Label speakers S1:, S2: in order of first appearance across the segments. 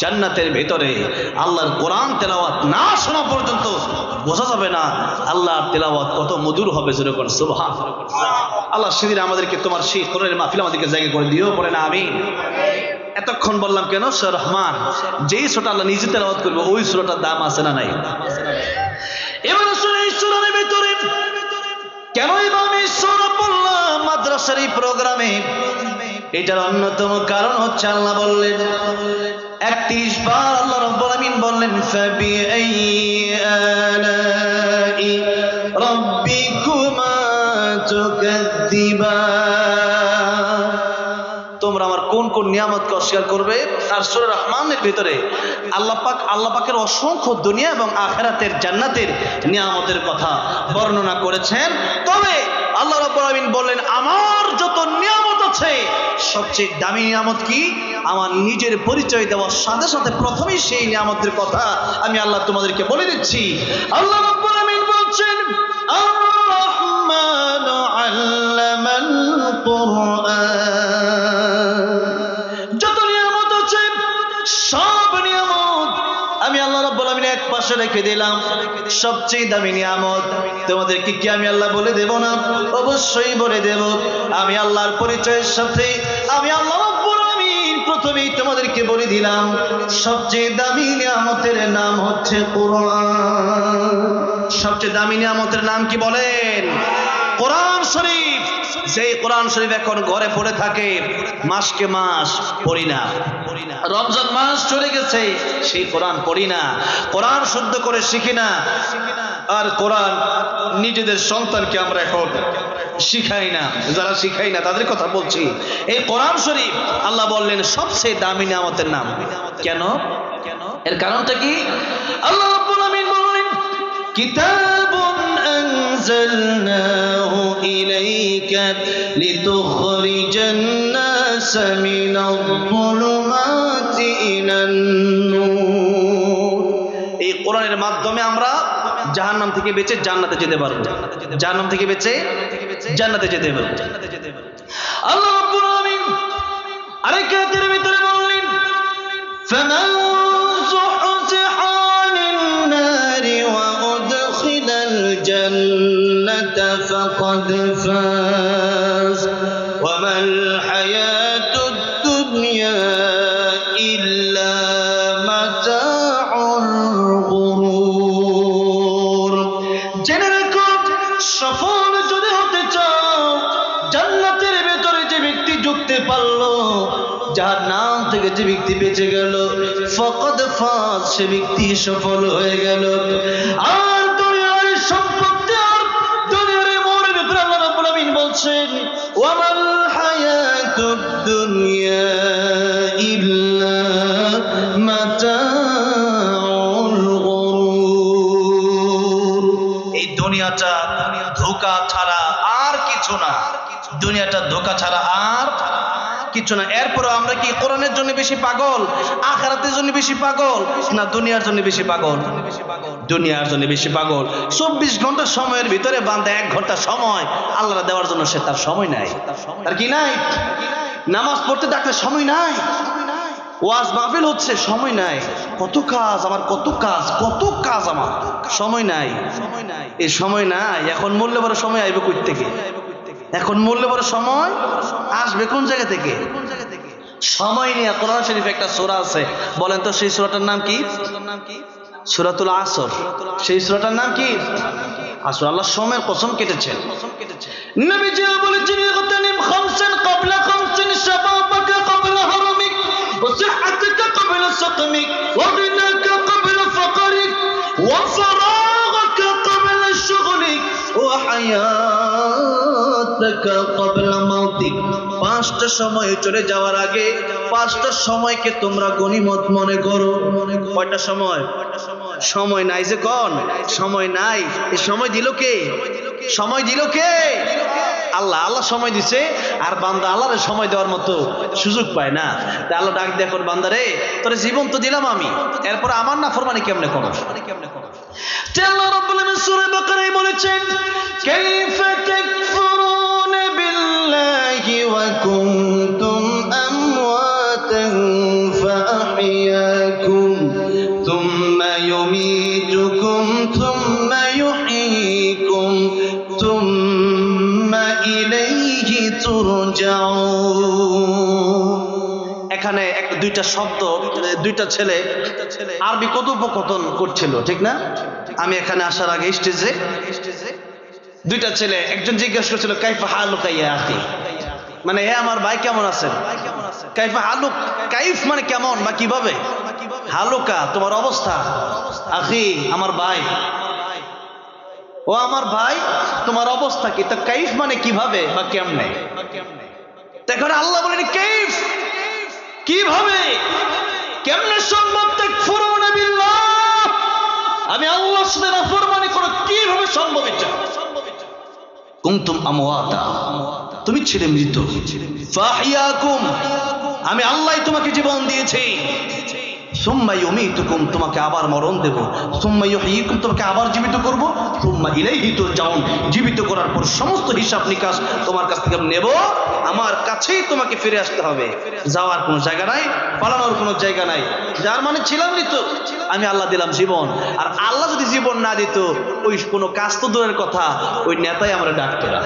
S1: জান্নাতের ভেতরে আল্লাহর কোরআন তেলাওয়াত না শোনা পর্যন্ত বোঝা যাবে না আল্লাহর তেলাওয়াত কত মধুর হবে। যেরকম সুবহান আল্লাহ সেদিন আমাদেরকে তোমার সেই কোরআনের মাহফিল আমাদেরকে জায়গা করে দিও, বলে না আমিন। এতক্ষণ বললাম কেন? সূরা রহমান, যেই সূরাটা আল্লাহ নিজে তেলাওয়াত করবে ওই সূরাটার দাম আছে না নাই? এবার আসলে এই সূরার ভিতরে কেন আমি সূরা বললাম মাদ্রাসার এই প্রোগ্রামে, এটার অন্যতম কারণ হচ্ছে আল্লাহ বললেন 31 বার আল্লাহ রাব্বুল আমিন বললেন ফাবিআইয়ি আলাই রাব্বিকুমা তুকাযযিবান, তোমরা আমার কোন কোন নিয়ামতকে অস্বীকার করবে। আর সূরা রহমানের ভিতরে আল্লাহ পাকের অসংখ্য দুনিয়া এবং আখিরাতের জান্নাতের নিয়ামতের কথা বর্ণনা করেছেন। তবে আল্লাহ রাব্বুল আমিন বললেন আমার যত নিয়ামত আছে সবচেয়ে দামি নিয়ামত কি? আমার নিজের পরিচয় দেওয়ার সাথে সাথে প্রথমেই সেই নিয়ামতের কথা আমি আল্লাহ তোমাদেরকে বলে দিচ্ছি। আল্লাহ রাব্বুল আমিন বলছেন আর-রহমানু আল্লামাল কুরআন, যত নিয়ামত আছে সব নিয়ামত আমি আল্লাহ রাব্বুল আমিন এক পাশে রেখে দিলাম। সবচেয়ে দামি নিয়ামত তোমাদেরকে কি আমি আল্লাহ বলে দেব না? অবশ্যই বলে দেব। আমি আল্লাহর পরিচয়ের সাথে আমি আল্লাহ রাব্বুল আমিন প্রথমেই তোমাদেরকে বলে দিলাম সবচেয়ে দামি নিয়ামতের নাম হচ্ছে কোরআন। সবচেয়ে দামি নিয়ামতের নাম কি বলেন? কোরআন শরীফ। যেই কোরআন শরীফ এখন ঘরে পড়ে থাকে, মাসকে মাস পড়ি না, রমজান মাস চলে গেছে সেই কোরআন পড়ি না, কোরআন শুদ্ধ করে শিখি না, আর কোরআন নিজেদের সন্তানকে আমরা এখন শিখাই না। যারা শিখাই না তাদের কথা বলছি। এই কোরআন শরীফ আল্লাহ বললেন সবচেয়ে দামি নিয়ামতের নাম। কেন? এর কারণটা কি? আল্লাহ রাব্বুল আমিন বলেন কিতাবুন আনজালনাহু ইলাইকা লিতুখরিজান নাস মিনায-যুলুমাতি ইলান-নূর। এই কোরআনের মাধ্যমে আমরা জাহান্নাম থেকে বেঁচে জান্নাতে যেতে পারবো। জাহান্নাম থেকে বেঁচে জান্নাতে যেতে পারবো। আল্লাহ রাব্বুল আমিন আরেক আয়াতের ভিতরে বললেন ফামান যুহজিহা আনিন নারি ওয়া উদখিলাল জান্নাতা ফাকাদ ফাজ ওয়া মাল হায়াতুদ দুনিয়া ইল্লা মাতাউল গুরুর। জেনে রাখো সফল যদি হতে চাও, জান্নাতের ভেতরে যে ব্যক্তি ঢুকতে পারলো, জাহান্নাম থেকে যে ব্যক্তি বেঁচে গেল, ফাকাদ ফাজ, সে ব্যক্তি সফল হয়ে গেল। আর দুনিয়ার সম্পত্তি আর দুনিয়ার মোড়ের ব্যাপারে আল্লাহ রাব্বুল আমিন বলছেন ওয়া মাল হায়াতুদ দুনিয়া ইল্লা মাতাউল গুরুর। এই দুনিয়াটা ধোঁকা ছাড়া আর কিছু না। দুনিয়াটা ধোঁকা ছাড়া আর কিছু না। এরপর আমরা কি কোরআনের জন্য বেশি পাগল, আখিরাতের জন্য বেশি পাগল, না দুনিয়ার জন্য বেশি পাগল? দুনিয়ার জন্য বেশি পাগল। 24 ঘন্টা সময়ের ভিতরে বান্দা 1 ঘন্টা সময় আল্লাহর দেওয়ার জন্য সে তার সময় নাই। তার কি নাই? নামাজ পড়তে ডাকলে সময় নাই, ওয়াজ মাহফিল হচ্ছে সময় নাই, কত কাজ আমার, কত কাজ আমার, সময় নাই। এই সময় নাই। এখন মূল্য বড় সময় আইবে কই থেকে? এখন মূল্য বড় সময় আসবে কোন জায়গা থেকে? সময় নিয়ে কোরআন শরীফে একটা সূরা আছে, বলেন তো সেই সূরাটার নাম কি? সূরাতুল আসর। সেই সূরাটার নাম কি? আসর। আল্লাহ সময়ের কসম কেটেছেন। নবীজি বলেছেন ইগতানিম খামসান ক্বাবলা খামসিন শাবাবাকা ক্বাবলা হারামিক ওয়া সিহহাতাকা ক্বাবলা সাকমিক ওয়া গিনাকা ক্বাবলা ফাকরিক ওয়া ফারাগাকা ক্বাবলা শুগলিক ওয়া হায়াতাকা ক্বাবলা মাউতিক। 5টা সময় চলে যাওয়ার আগে 5টা সময়কে তোমরা গনিমত মনে করো। কয়টা সময়? সময় নাই যে কোন সময় নাই। এই সময় দিল কে? সময় দিল কে? আল্লাহ। আল্লাহ সময় দিছে, আর বান্দা আল্লাহর সময় দেওয়ার মতো সুযোগ পায় না। তাই আল্লাহ ডাক দেয় কোন বান্দারে, তোরে জীবন তো দিলাম আমি, এরপর আমার নাফরমানি কেমনে করো? আল্লাহ রাব্বুল আমিন সূরা বাকারায় বলেছেন কাইফা তাকফুরুনা বিল্লাহি ওয়া কুনতুম আমওয়াতান ফাআহইয়াকুম তুরজাউন। এখানে দুইটা শব্দ, দুইটা ছেলে আরবি কথোপকথন করছিল, ঠিক না? আমি এখানে আসার আগে স্টেজে দুইটা ছেলে, একজন জিজ্ঞেস করছিল কাইফা হালুকা ইয়া আখি, মানে হে আমার ভাই কেমন আছেন? কাইফা হালুক, কাইফ মানে কেমন বা কিভাবে, হালুকা তোমার অবস্থা, আখি আমার ভাই, ও আমার ভাই তোমার অবস্থা কি? তা কাইফ মানে কিভাবে বা কেমনে? এখন আল্লাহ বলেন কাইফ, কিভাবে কেমনে সম্ভব? তাকফুরুনা বিল্লাহ, আমি আল্লাহর সাথে নাফরমানি করো, কিভাবে সম্ভব এটা? কুনতুম আমওয়াতা, তুমি ছিলে মৃত, ফাহিয়াকুম, আমি আল্লাহ তোমাকে জীবন দিয়েছি, সুম্মা ইউমীতুকুম, তোমাকে আবার মরণ দেব, সুম্মা ইউহয়িকুম, তোমাকে আবার জীবিত করব, সুম্মা ইলাইহি তুরজাউন, জীবিত করার পর সমস্ত হিসাব নিকাশ তোমার কাছ থেকে নেব, আমার কাছেই তোমাকে ফিরে আসতে হবে, যাওয়ার কোনো জায়গা নাই, পালানোর কোনো জায়গা নাই। যার মানে ছিলাম মৃত, আমি আল্লাহ দিলাম জীবন, আর আল্লাহ যদি জীবন না দিত, ওই কোনো কাজ তো দূরের কথা, ওই নেতাই আমারে ডাকতো না,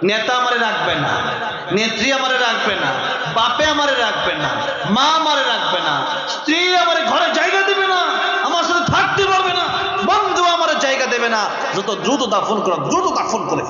S1: নেতা আমারে রাখবে না, নেত্রী আমারে রাখবে না, বাপে আমারে রাখবে না, মা আমারে রাখবে না, স্ত্রী আমারে ঘরে জায়গা দেবে না, আমার সাথে থাকতে পারবে না, বন্ধু আমারে জায়গা দেবে না, যত দ্রুত দাফন করা দ্রুত দাফন করে।